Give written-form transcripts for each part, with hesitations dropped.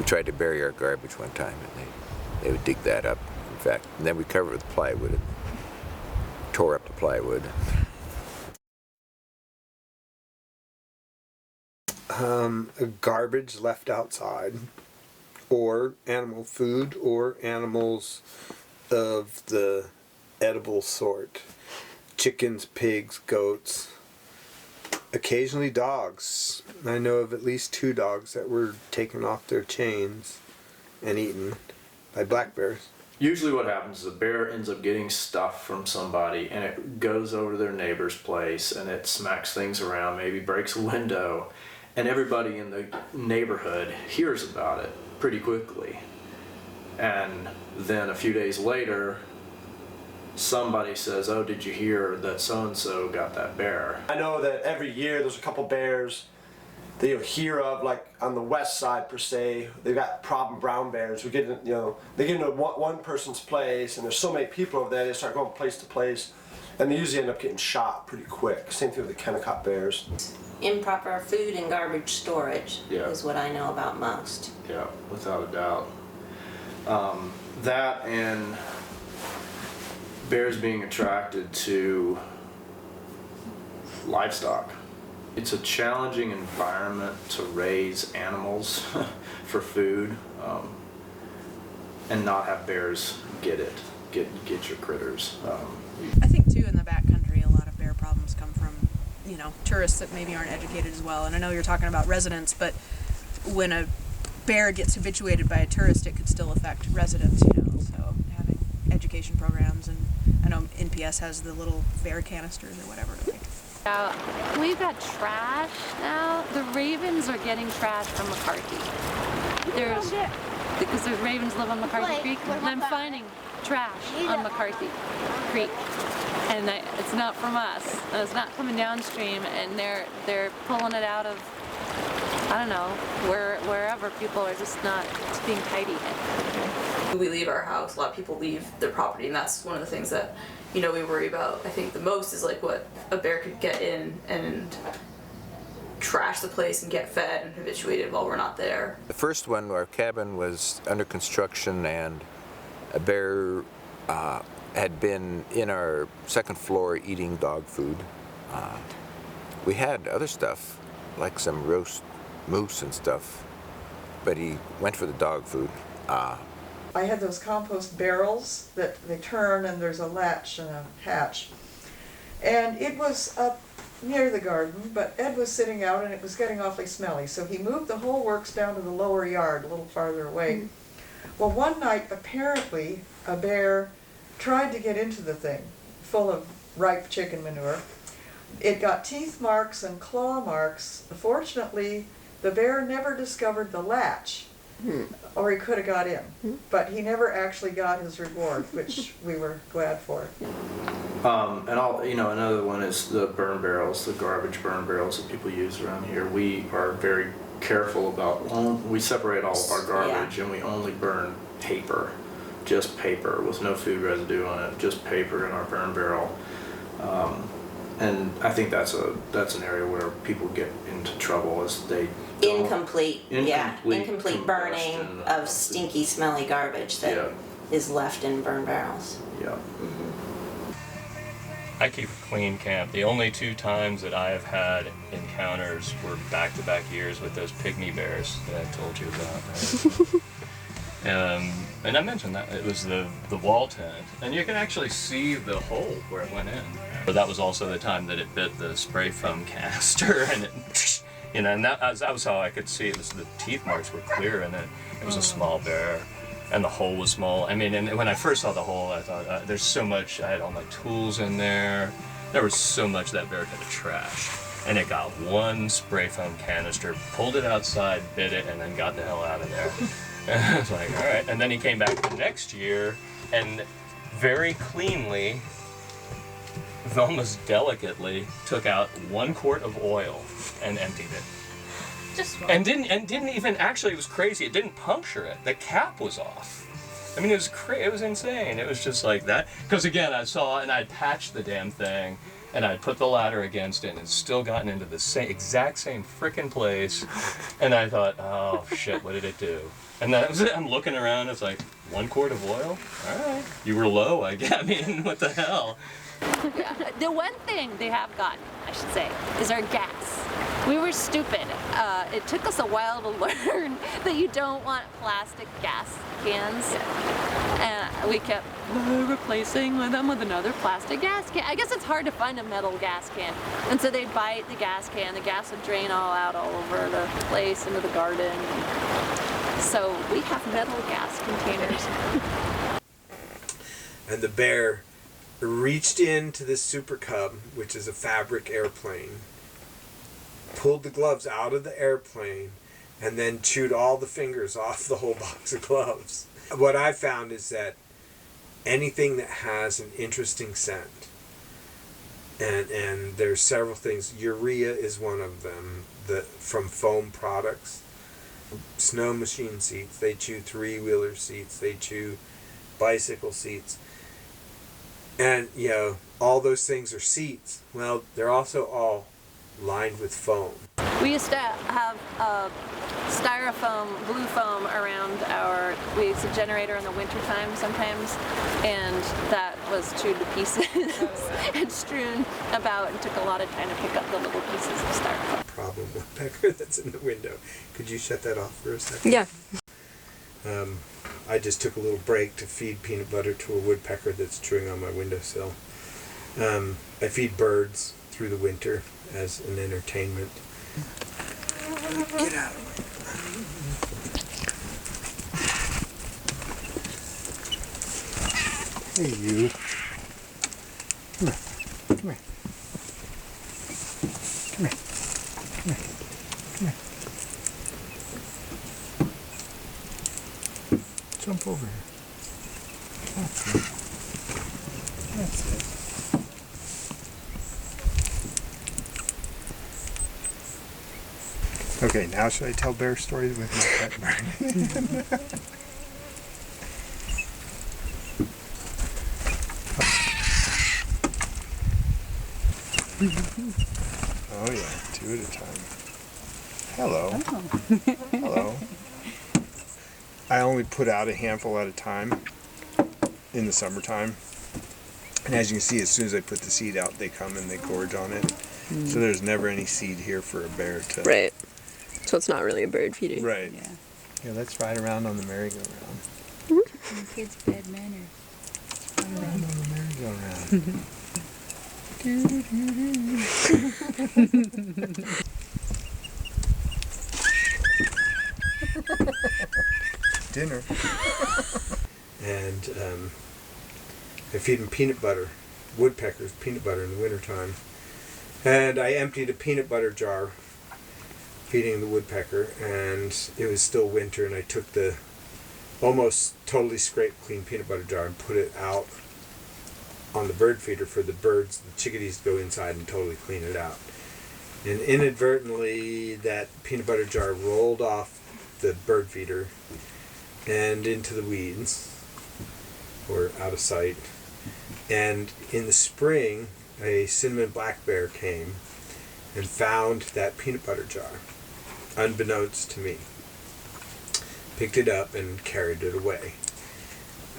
tried to bury our garbage one time, and they would dig that up, in fact. And then we covered it with plywood and tore up the plywood. Garbage left outside, or animal food, or animals of the edible sort. Chickens, pigs, goats, occasionally dogs. I know of at least 2 dogs that were taken off their chains and eaten by black bears. Usually what happens is a bear ends up getting stuff from somebody and it goes over to their neighbor's place and it smacks things around, maybe breaks a window, and everybody in the neighborhood hears about it pretty quickly. And then a few days later, somebody says, "Oh, did you hear that so-and-so got that bear?" I know that every year there's a couple bears that you'll hear of, like on the west side per se. They've got problem brown bears. We get, they get into one person's place, and there's so many people over there, they start going place to place, and they usually end up getting shot pretty quick. Same thing with the Kennecott bears. Improper food and garbage storage Yeah. is what I know about most. Yeah, without a doubt. That and bears being attracted to livestock. It's a challenging environment to raise animals for food, and not have bears get your critters. I think too in the backcountry a lot of bear problems come from, tourists that maybe aren't educated as well. And I know you're talking about residents, but when a bear gets habituated by a tourist, it could still affect residents, so having education programs, and I know NPS has the little bear canisters or whatever. We've got trash now. The ravens are getting trash from McCarthy. Because there's ravens live on McCarthy Creek, and I'm finding trash on McCarthy Creek. And it's not from us. And it's not coming downstream, and they're pulling it out of, I don't know, wherever people are just not being tidy. When we leave our house, a lot of people leave their property, and that's one of the things that we worry about. I think the most is like what a bear could get in and trash the place and get fed and habituated while we're not there. The first one, our cabin was under construction, and a bear had been in our second floor eating dog food. We had other stuff, like some roast moose and stuff, but he went for the dog food. I had those compost barrels that they turn, and there's a latch and a hatch. And it was up near the garden, but Ed was sitting out and it was getting awfully smelly, so he moved the whole works down to the lower yard, a little farther away. Well, one night, apparently, a bear tried to get into the thing, full of ripe chicken manure. It got teeth marks and claw marks. Fortunately, the bear never discovered the latch, or he could have got in, but he never actually got his reward, which we were glad for. And another one is the burn barrels, the garbage burn barrels that people use around here. We are very careful about, we separate all of our garbage, and we only burn paper, just paper with no food residue on it, just paper in our burn barrel. And I think that's an area where people get into trouble, as they Incomplete burning of stinky, smelly garbage that is left in burn barrels. Yeah. I keep a clean camp. The only 2 times that I have had encounters were back-to-back years with those pygmy bears that I told you about. And I mentioned that it was the wall tent, and you can actually see the hole where it went in. But that was also the time that it bit the spray foam canister, and it, and that was how I could see it. Was the teeth marks were clear in it. It was a small bear, and the hole was small. I mean, and when I first saw the hole, I thought, there's so much. I had all my tools in there. There was so much that bear could have trashed. And it got one spray foam canister, pulled it outside, bit it, and then got the hell out of there. And I was like, all right. And then he came back the next year and very cleanly, almost delicately, took out 1 quart of oil and emptied it. Just one. And didn't even, actually, it was crazy. It didn't puncture it. The cap was off. I mean, it was insane. It was just like that. Because again, I saw, and I patched the damn thing, and I'd put the ladder against it and it's still gotten into the exact same frickin' place. And I thought, oh shit, what did it do? And then I'm looking around, it's like, 1 quart of oil? Alright. You were low, I guess. I mean, what the hell? Yeah. The one thing they have gotten, I should say, is our gas. We were stupid. It took us a while to learn that you don't want plastic gas cans. And we kept replacing them with another plastic gas can. I guess it's hard to find a metal gas can. And so they'd bite the gas can. The gas would drain all out all over the place, into the garden. So we have metal gas containers. And the bear reached into this Super Cub, which is a fabric airplane, pulled the gloves out of the airplane, and then chewed all the fingers off the whole box of gloves. What I found is that anything that has an interesting scent, and there's several things, urea is one of them, from foam products. Snow machine seats, they chew 3-wheeler seats, they chew bicycle seats. And, you know, all those things are seats. Well, they're also all lined with foam. We used to have styrofoam, blue foam around we used a generator in the wintertime sometimes, and that was chewed to pieces and strewn about, and took a lot of time to pick up the little pieces of styrofoam. Problem woodpecker that's in the window. Could you shut that off for a second? Yeah. I just took a little break to feed peanut butter to a woodpecker that's chewing on my windowsill. I feed birds through the winter as an entertainment. Get out of my Hey, you. Come here. Come here. Come here. Come here. Come here. Jump over here. That's it. That's it. Okay, now should I tell bear stories with my pet bird? Oh yeah, 2 at a time. Hello. Oh. Hello. I only put out a handful at a time in the summertime. And as you can see, as soon as I put the seed out, they come and they gorge on it. Mm. So there's never any seed here for a bear to... Right. So it's not really a bird feeder. Right. Yeah. Yeah, let's ride around on the merry-go-round. Mm-hmm. Kids' bad manners. Let's ride around on the merry-go-round. Dinner. And I feed them peanut butter, woodpeckers, peanut butter in the wintertime. And I emptied a peanut butter jar feeding the woodpecker, and it was still winter, and I took the almost totally scraped clean peanut butter jar and put it out on the bird feeder for the birds, the chickadees, to go inside and totally clean it out. And inadvertently, that peanut butter jar rolled off the bird feeder and into the weeds, or out of sight. And in the spring, a cinnamon black bear came and found that peanut butter jar, unbeknownst to me. Picked it up and carried it away,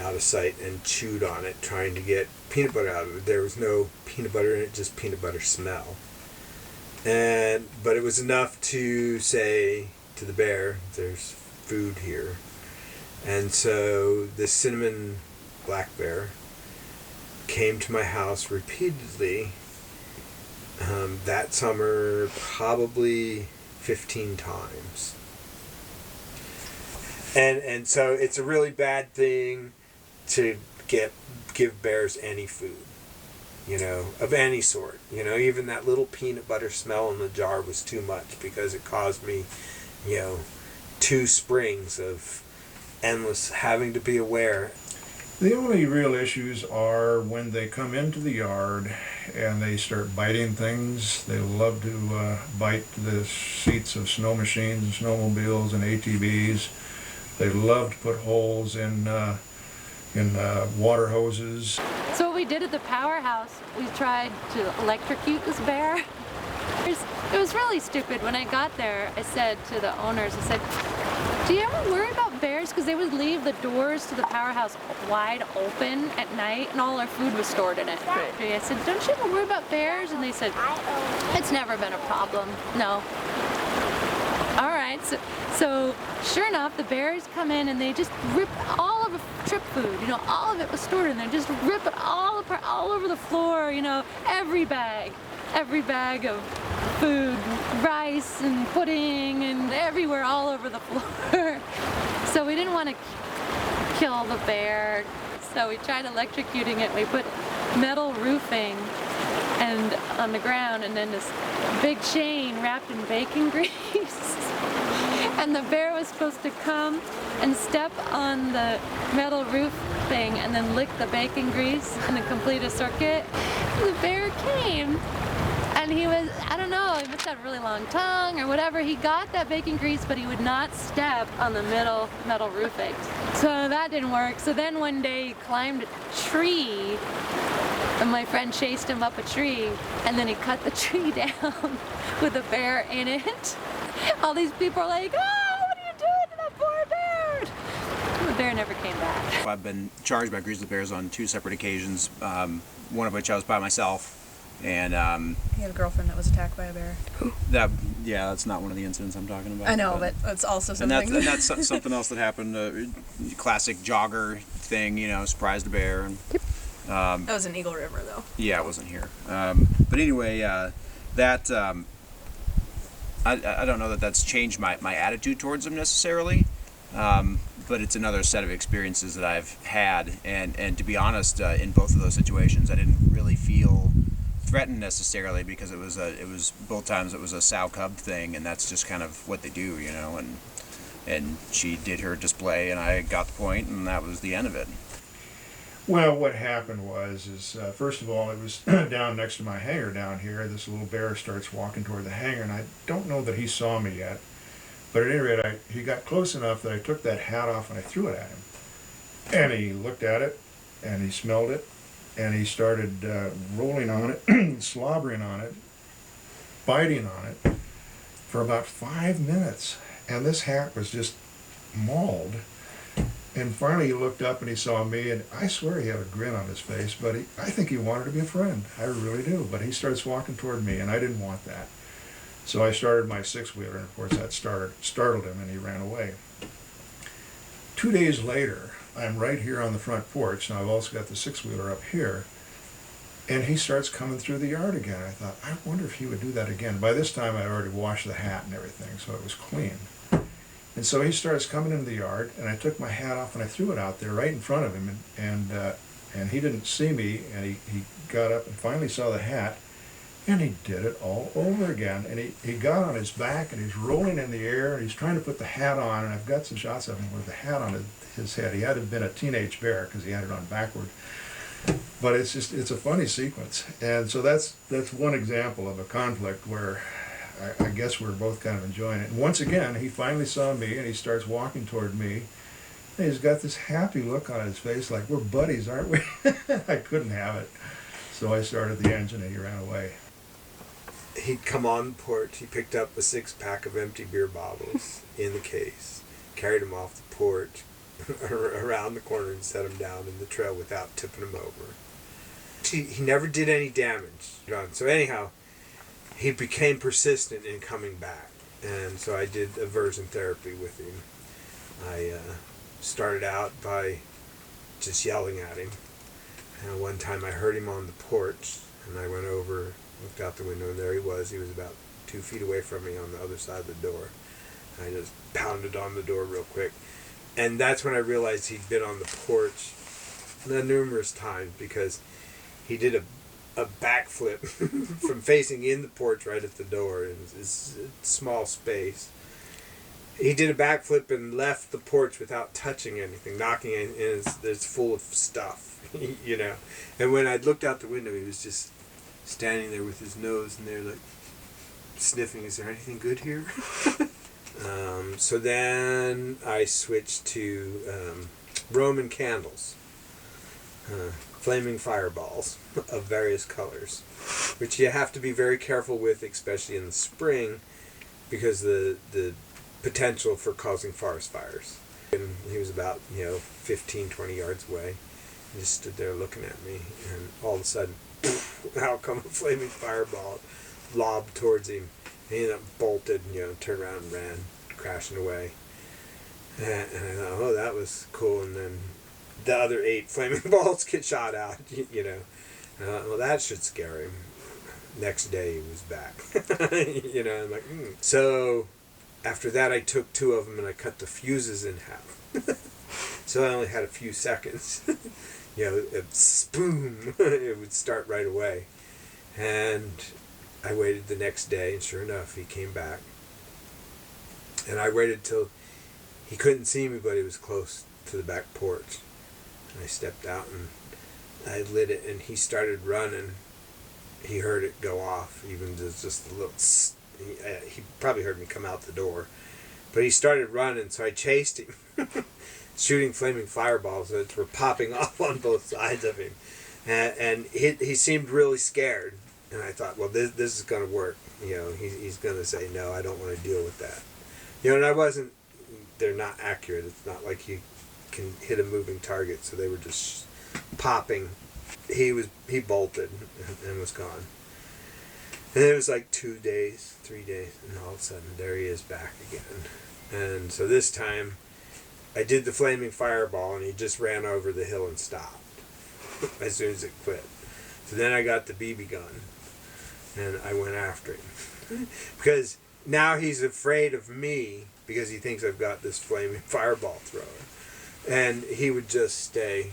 out of sight, and chewed on it, trying to get peanut butter out of it. There was no peanut butter in it, just peanut butter smell. But it was enough to say to the bear, there's food here. And so the cinnamon black bear came to my house repeatedly that summer, probably 15 times. And so it's a really bad thing to give bears any food, you know, of any sort. You know, even that little peanut butter smell in the jar was too much, because it caused me, you know, 2 springs of endless having to be aware. The only real issues are when they come into the yard and they start biting things. They love to bite the seats of snow machines and snowmobiles and ATVs. They love to put holes in water hoses. So what we did at the powerhouse, we tried to electrocute this bear. It was really stupid. When I got there, I said to the owners, I said, do you ever worry about bears? Because they would leave the doors to the powerhouse wide open at night and all our food was stored in it. I said, don't you ever worry about bears? And they said, it's never been a problem, no. All right, so sure enough, the bears come in and they just rip all of the trip food, you know, all of it was stored in there, just rip it all apart, all over the floor, you know, every bag of food, rice and pudding and everywhere, all over the floor. So we didn't want to kill the bear, so we tried electrocuting it. We put metal roofing and on the ground and then this big chain wrapped in bacon grease. And the bear was supposed to come and step on the metal roof thing and then lick the bacon grease and then complete a circuit. The bear came and he was, I don't know, he must have a really long tongue or whatever. He got that bacon grease, but he would not step on the metal roofing. So that didn't work. So then one day he climbed a tree and my friend chased him up a tree and then he cut the tree down with a bear in it. All these people are like, oh, what are you doing to that poor bear? The bear never came back. I've been charged by grizzly bears on 2 separate occasions, one of which I was by myself. And you had a girlfriend that was attacked by a bear. That's not one of the incidents I'm talking about. I know, but it's also something. And that's something else that happened. Classic jogger thing, you know, surprised a bear. And, that was in Eagle River, though. Yeah, it wasn't here. But anyway, I don't know that that's changed my attitude towards them necessarily. But it's another set of experiences that I've had, and to be honest, in both of those situations, I didn't really feel threatened necessarily because it was both times it was a sow cub thing, and that's just kind of what they do, you know. And she did her display, and I got the point, and that was the end of it. Well, what happened was, first of all, it was down next to my hangar down here. This little bear starts walking toward the hangar, and I don't know that he saw me yet. But at any rate, he got close enough that I took that hat off and I threw it at him. And he looked at it, and he smelled it, and he started rolling on it, slobbering on it, biting on it for about 5 minutes. And this hat was just mauled. And finally he looked up and he saw me, and I swear he had a grin on his face, but I think he wanted to be a friend. I really do. But he starts walking toward me, and I didn't want that. So I started my 6-wheeler, and of course that startled him, and he ran away. 2 days later, I'm right here on the front porch, and I've also got the 6-wheeler up here, and he starts coming through the yard again. I thought, I wonder if he would do that again. By this time, I already washed the hat and everything, so it was clean. And so he starts coming into the yard, and I took my hat off and I threw it out there right in front of him, and he didn't see me, and he got up and finally saw the hat, and he did it all over again. And he got on his back, and he's rolling in the air, and he's trying to put the hat on, and I've got some shots of him with the hat on his head. He had to have been a teenage bear because he had it on backward. But it's a funny sequence. And so that's one example of a conflict where I guess we're both kind of enjoying it. And once again, he finally saw me, and he starts walking toward me. And he's got this happy look on his face like, we're buddies, aren't we? I couldn't have it. So I started the engine, and he ran away. He'd come on the porch, he picked up a 6-pack of empty beer bottles in the case, carried them off the porch, around the corner, and set them down in the trail without tipping them over. He never did any damage. So anyhow, he became persistent in coming back, and so I did aversion therapy with him. I started out by just yelling at him. And one time I heard him on the porch, and I went over, looked out the window, and there he was. He was about 2 feet away from me on the other side of the door. I just pounded on the door real quick. And that's when I realized he'd been on the porch numerous times, because he did a backflip from facing in the porch right at the door in this small space. He did a backflip and left the porch without touching anything, knocking it, and it's full of stuff, you know. And when I looked out the window, he was just standing there with his nose in there, like sniffing. Is there anything good here? So then I switched to Roman candles. flaming fireballs of various colors, which you have to be very careful with, especially in the spring, because the potential for causing forest fires. And he was about 15, 20 yards away. He just stood there looking at me, and all of a sudden, out come a flaming fireball, lobbed towards him. He ended up bolted, turned around and ran, crashing away. And I thought, oh, that was cool. And then the other 8 flaming balls get shot out, And I thought, well, that should scare him. Next day he was back. I'm like, So after that I took 2 of them and I cut the fuses in half. So I only had a few seconds. Boom, it would start right away. And I waited the next day, and sure enough, he came back. And I waited till he couldn't see me, but he was close to the back porch. And I stepped out and I lit it, and he started running. He heard it go off, even just a little. He probably heard me come out the door, but he started running, so I chased him, shooting flaming fireballs that were popping off on both sides of him, and he seemed really scared. And I thought, well, this is going to work. He's going to say, no, I don't want to deal with that. And I wasn't. They're not accurate. It's not like you can hit a moving target, so they were just popping. He bolted and was gone. And it was like 2 days, 3 days, and all of a sudden there he is back again. And so this time I did the flaming fireball, and he just ran over the hill and stopped as soon as it quit. So then I got the BB gun and I went after him. Because now he's afraid of me because he thinks I've got this flaming fireball thrower. And he would just stay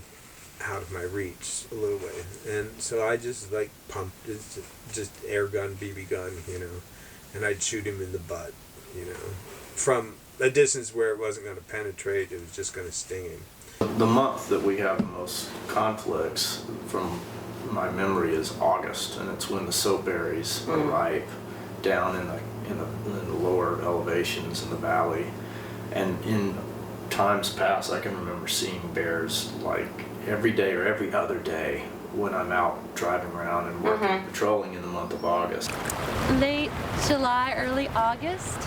out of my reach a little way. And so I just pumped, just air gun, BB gun, and I'd shoot him in the butt, from a distance where it wasn't going to penetrate, it was just going to sting him. The month that we have the most conflicts from my memory is August, and it's when the soapberries are ripe down in the lower elevations in the valley. And in times past, I can remember seeing bears like every day or every other day when I'm out driving around and working, patrolling in the month of August. Late July, early August,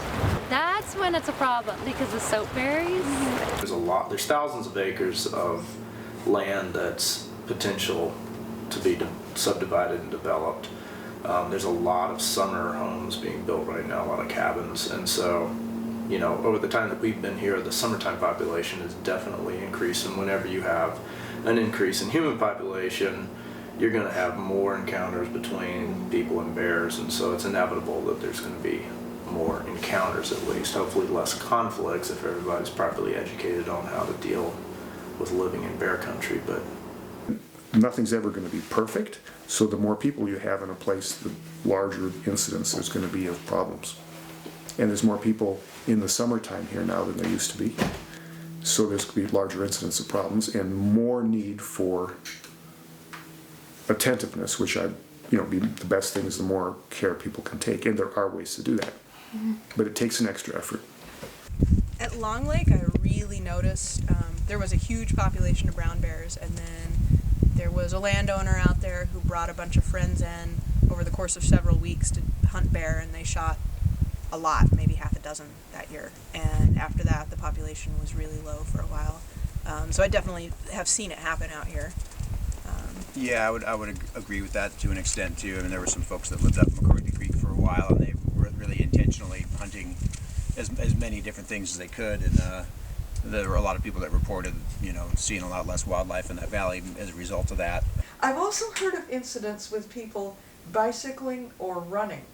that's when it's a problem because of soapberries. There's thousands of acres of land that's potential to be subdivided and developed. There's a lot of summer homes being built right now, a lot of cabins, and so over the time that we've been here, the summertime population has definitely increased, and whenever you have an increase in human population, you're going to have more encounters between people and bears, and so it's inevitable that there's going to be more encounters, at least, hopefully less conflicts if everybody's properly educated on how to deal with living in bear country. But nothing's ever going to be perfect, so the more people you have in a place, the larger incidence there's going to be of problems. And there's more people in the summertime here now than there used to be. So there's going to be larger incidence of problems and more need for attentiveness, which be the best thing is the more care people can take. And there are ways to do that. But it takes an extra effort. At Long Lake, I really noticed there was a huge population of brown bears, and then there was a landowner out there who brought a bunch of friends in over the course of several weeks to hunt bear, and they shot a lot, maybe half a dozen that year. And after that, the population was really low for a while. So I definitely have seen it happen out here. Yeah, I would agree with that to an extent too. I mean, there were some folks that lived up McCarthy Creek for a while, and they were really intentionally hunting as many different things as they could. And there were a lot of people that reported, seeing a lot less wildlife in that valley as a result of that. I've also heard of incidents with people bicycling or running,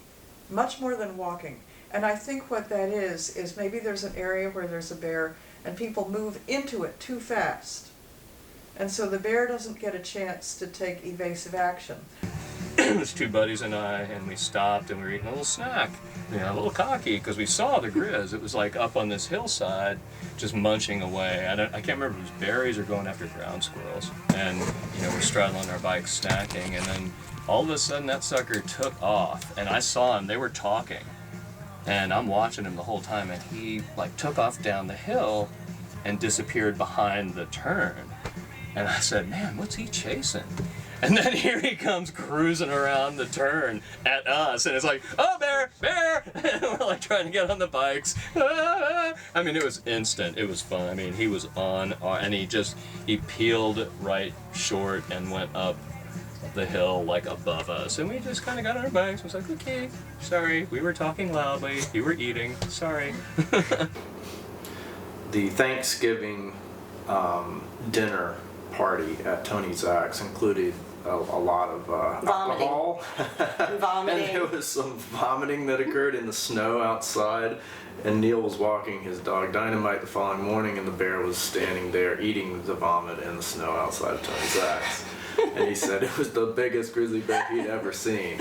much more than walking. And I think what that is maybe there's an area where there's a bear and people move into it too fast. And so the bear doesn't get a chance to take evasive action. It was 2 buddies and I, and we stopped and we were eating a little snack, a little cocky, because we saw the grizz. It was like up on this hillside, just munching away. I can't remember if it was berries or going after ground squirrels. And, we're straddling our bikes, snacking, and then all of a sudden that sucker took off, and I saw him. They were talking, and I'm watching him the whole time, and he took off down the hill and disappeared behind the turn. And I said, man, what's he chasing? And then here he comes cruising around the turn at us, and it's like, oh, bear, bear! And we're like trying to get on the bikes. I mean, it was instant. It was fun. I mean, he was on, and he peeled right short and went up the hill like above us, and we just kind of got on our bikes. I was like, okay, sorry, we were talking loudly. You were eating. Sorry. The Thanksgiving dinner party at Tony Zach's included a lot of alcohol. Vomiting. And there was some vomiting that occurred in the snow outside. And Neil was walking his dog Dynamite the following morning, and the bear was standing there eating the vomit in the snow outside of Tony Zach's. And he said it was the biggest grizzly bear he'd ever seen.